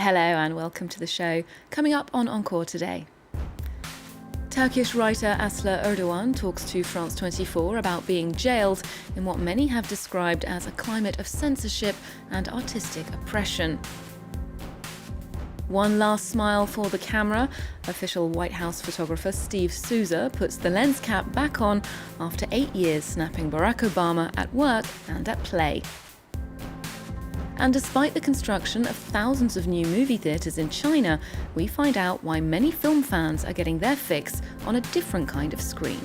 Hello and welcome to the show. Coming up on Encore today. Turkish writer Aslı Erdoğan talks to France 24 about being jailed in what many have described as a climate of censorship and artistic oppression. One last smile for the camera. Official White House photographer Steve SOUZA puts the lens cap back on after 8 years snapping Barack Obama at work and at play. And despite the construction of thousands of new movie theatres in China, we find out why many film fans are getting their fix on a different kind of screen.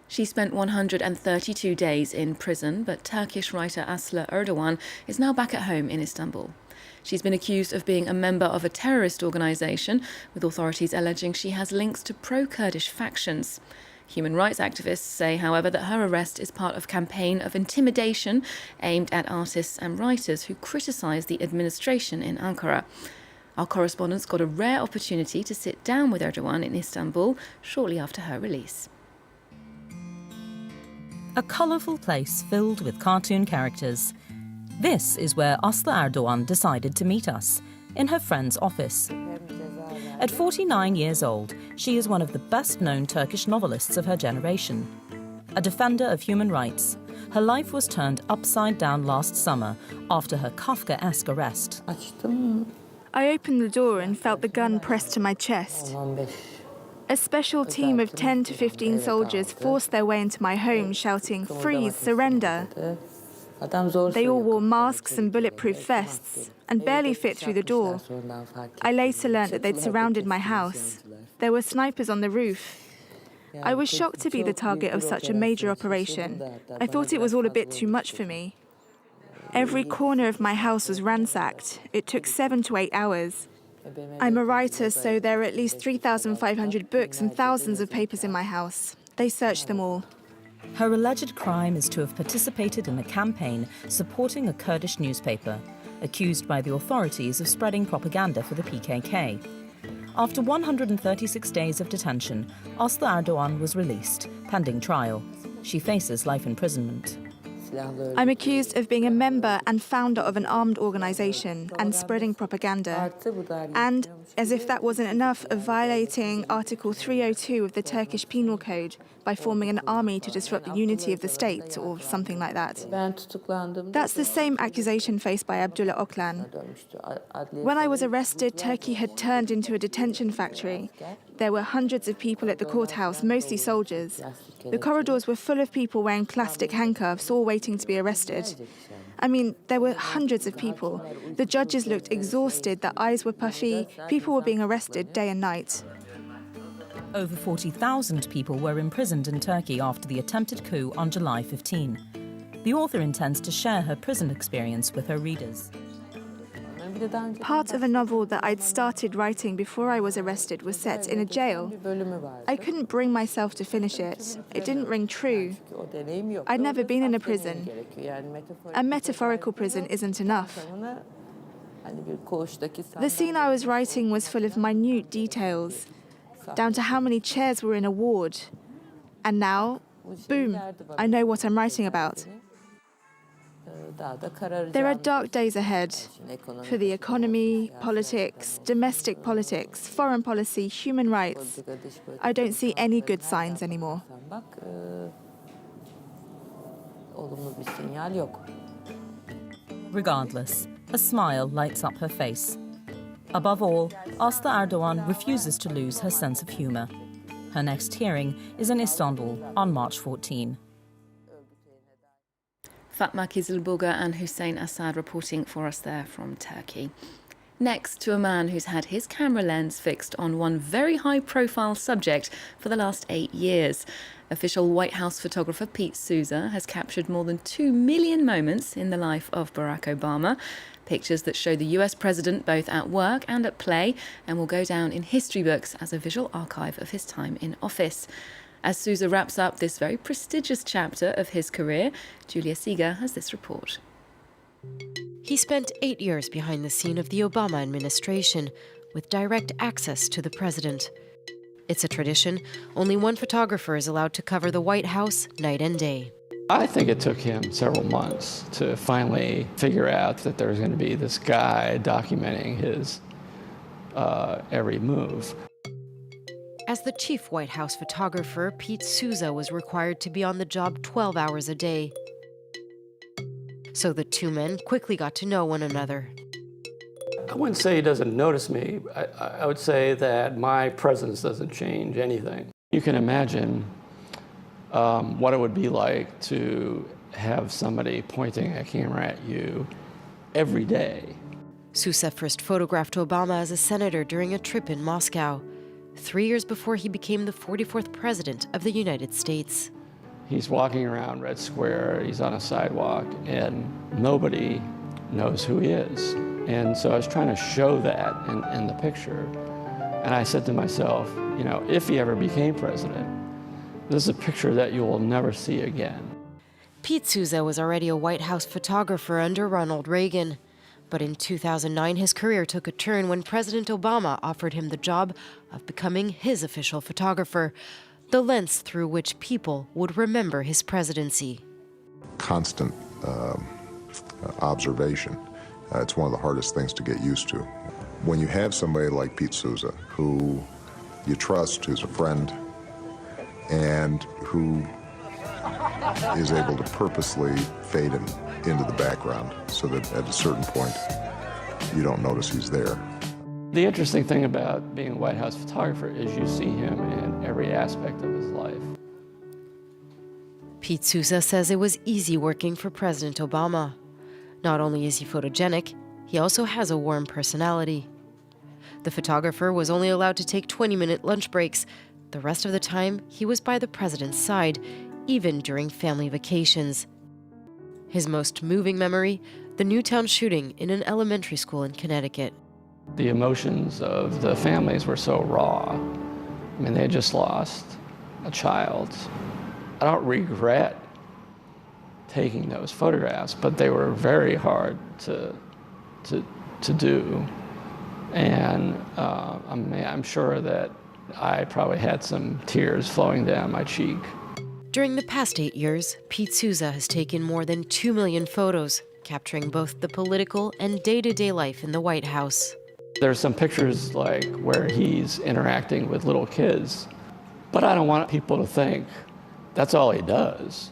She spent 132 days in prison, but Turkish writer Aslı Erdoğan is now back at home in Istanbul. She's been accused of being a member of a terrorist organisation, with authorities alleging she has links to pro-Kurdish factions. Human rights activists say, however, that her arrest is part of a campaign of intimidation aimed at artists and writers who criticise the administration in Ankara. Our correspondents got a rare opportunity to sit down with Erdoğan in Istanbul shortly after her release. A colourful place filled with cartoon characters. This is where Aslı Erdoğan decided to meet us, in her friend's office. At 49 years old, she is one of the best-known Turkish novelists of her generation. A defender of human rights, her life was turned upside down last summer after her Kafkaesque arrest. I opened the door and felt the gun pressed to my chest. A special team of 10 to 15 soldiers forced their way into my home shouting, "Freeze, surrender." They all wore masks and bulletproof vests and barely fit through the door. I later learnt that they'd surrounded my house. There were snipers on the roof. I was shocked to be the target of such a major operation. I thought it was all a bit too much for me. Every corner of my house was ransacked. It took 7 to 8 hours. I'm a writer, so there are at least 3,500 books and thousands of papers in my house. They searched them all. Her alleged crime is to have participated in a campaign supporting a Kurdish newspaper, accused by the authorities of spreading propaganda for the PKK. After 136 days of detention, Aslı Erdoğan was released, pending trial. She faces life imprisonment. I'm accused of being a member and founder of an armed organisation and spreading propaganda. And, as if that wasn't enough, of violating Article 302 of the Turkish Penal Code by forming an army to disrupt the unity of the state, or something like that. That's the same accusation faced by Abdullah Öcalan. When I was arrested, Turkey had turned into a detention factory. There were hundreds of people at the courthouse, mostly soldiers. The corridors were full of people wearing plastic handcuffs, all waiting to be arrested. I mean, there were hundreds of people. The judges looked exhausted, their eyes were puffy. People were being arrested day and night. Over 40,000 people were imprisoned in Turkey after the attempted coup on July 15. The author intends to share her prison experience with her readers. Part of a novel that I'd started writing before I was arrested was set in a jail. I couldn't bring myself to finish it. It didn't ring true. I'd never been in a prison. A metaphorical prison isn't enough. The scene I was writing was full of minute details, down to how many chairs were in a ward. And now, boom, I know what I'm writing about. There are dark days ahead for the economy, politics, domestic politics, foreign policy, human rights. I don't see any good signs anymore. Regardless, a smile lights up her face. Above all, Aslı Erdoğan refuses to lose her sense of humour. Her next hearing is in Istanbul on March 14. Fatma Kizilburga and Hussein Assad reporting for us there from Turkey. Next, to a man who's had his camera lens fixed on one very high-profile subject for the last 8 years. Official White House photographer Pete Souza has captured more than 2 million moments in the life of Barack Obama. Pictures that show the US president both at work and at play and will go down in history books as a visual archive of his time in office. As Souza wraps up this very prestigious chapter of his career, Julia Seeger has this report. He spent 8 years behind the scene of the Obama administration, with direct access to the president. It's a tradition. Only one photographer is allowed to cover the White House night and day. I think it took him several months to finally figure out that there was going to be this guy documenting his every move. As the chief White House photographer, Pete SOUZA was required to be on the job 12 hours a day. So the two men quickly got to know one another. I wouldn't say he doesn't notice me. I would say that my presence doesn't change anything. You can imagine what it would be like to have somebody pointing a camera at you every day. SOUZA first photographed Obama as a senator during a trip in Moscow, 3 years before he became the 44th president of the United States. He's walking around Red Square, he's on a sidewalk, and nobody knows who he is. And so I was trying to show that in the picture. And I said to myself, you know, if he ever became president, this is a picture that you will never see again. Pete SOUZA was already a White House photographer under Ronald Reagan. But in 2009, his career took a turn when President Obama offered him the job of becoming his official photographer, the lens through which people would remember his presidency. Constant observation. It's one of the hardest things to get used to. When you have somebody like Pete SOUZA, who you trust, who's a friend, and who is able to purposely fade him into the background so that at a certain point you don't notice he's there. The interesting thing about being a White House photographer is you see him in every aspect of his life. Pete SOUZA says it was easy working for President Obama. Not only is he photogenic, he also has a warm personality. The photographer was only allowed to take 20-minute lunch breaks. The rest of the time, he was by the president's side, even during family vacations. His most moving memory, the Newtown shooting in an elementary school in Connecticut. The emotions of the families were so raw. I mean, they had just lost a child. I don't regret taking those photographs, but they were very hard to do. And I'm sure that I probably had some tears flowing down my cheek. During the past 8 years, Pete SOUZA has taken more than 2 million photos, capturing both the political and day-to-day life in the White House. There's some pictures like where he's interacting with little kids, but I don't want people to think that's all he does.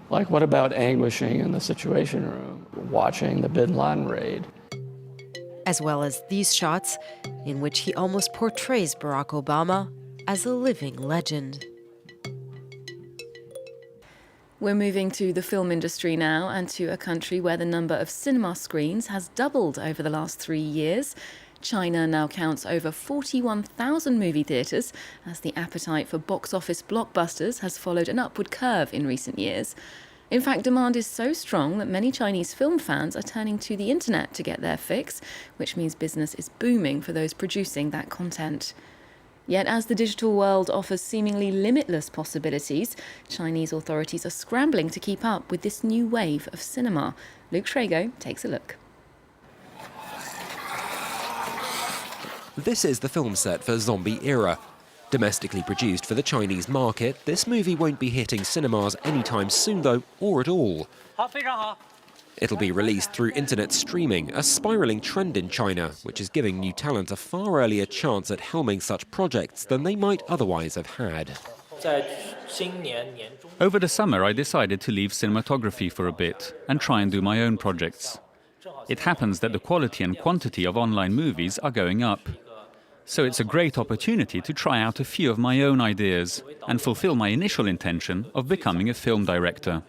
Like, what about anguishing in the Situation Room, watching the Bin Laden raid? As well as these shots, in which he almost portrays Barack Obama as a living legend. We're moving to the film industry now and to a country where the number of cinema screens has doubled over the last 3 years. China now counts over 41,000 movie theatres as the appetite for box office blockbusters has followed an upward curve in recent years. In fact, demand is so strong that many Chinese film fans are turning to the internet to get their fix, which means business is booming for those producing that content. Yet as the digital world offers seemingly limitless possibilities, Chinese authorities are scrambling to keep up with this new wave of cinema. Luke Schrago takes a look. This is the film set for Zombie Era. Domestically produced for the Chinese market, this movie won't be hitting cinemas anytime soon though, or at all. It'll be released through internet streaming, a spiralling trend in China, which is giving new talent a far earlier chance at helming such projects than they might otherwise have had. Over the summer, I decided to leave cinematography for a bit and try and do my own projects. It happens that the quality and quantity of online movies are going up. So it's a great opportunity to try out a few of my own ideas and fulfill my initial intention of becoming a film director.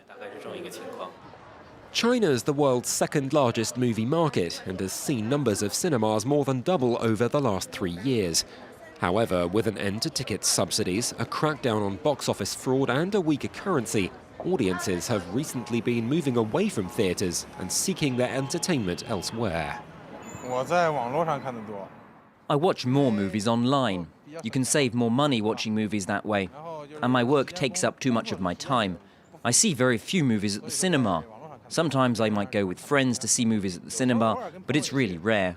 China is the world's second largest movie market and has seen numbers of cinemas more than double over the last 3 years. However, with an end to ticket subsidies, a crackdown on box office fraud and a weaker currency, audiences have recently been moving away from theatres and seeking their entertainment elsewhere. I watch more movies online. You can save more money watching movies that way. And my work takes up too much of my time. I see very few movies at the cinema. Sometimes I might go with friends to see movies at the cinema, but it's really rare.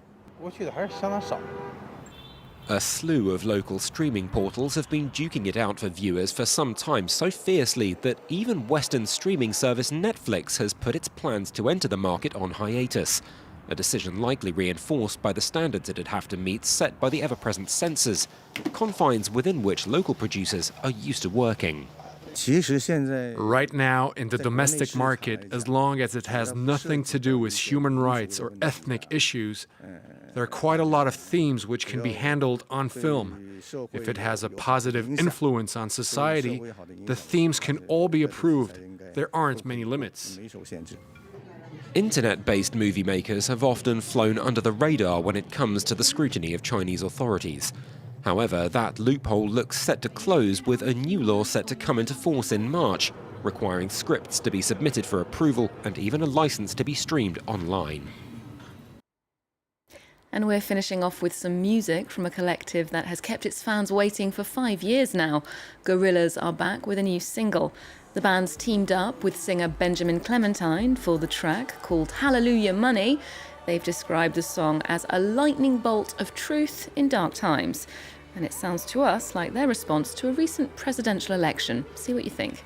A slew of local streaming portals have been duking it out for viewers for some time so fiercely that even Western streaming service Netflix has put its plans to enter the market on hiatus, a decision likely reinforced by the standards it'd have to meet set by the ever-present censors, confines within which local producers are used to working. Right now, in the domestic market, as long as it has nothing to do with human rights or ethnic issues, there are quite a lot of themes which can be handled on film. If it has a positive influence on society, the themes can all be approved. There aren't many limits. Internet-based movie makers have often flown under the radar when it comes to the scrutiny of Chinese authorities. However, that loophole looks set to close with a new law set to come into force in March, requiring scripts to be submitted for approval and even a license to be streamed online. And we're finishing off with some music from a collective that has kept its fans waiting for 5 years now. Gorillaz are back with a new single. The band's teamed up with singer Benjamin Clementine for the track called Hallelujah Money. They've described the song as a lightning bolt of truth in dark times. And it sounds to us like their response to a recent presidential election. See what you think.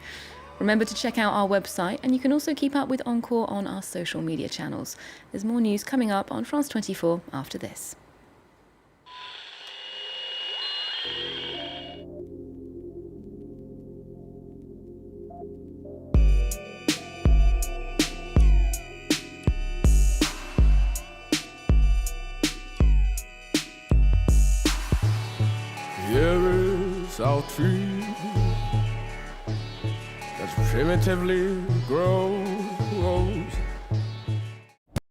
Remember to check out our website, and you can also keep up with Encore on our social media channels. There's more news coming up on France 24 after this. Here is our tree that primitively grows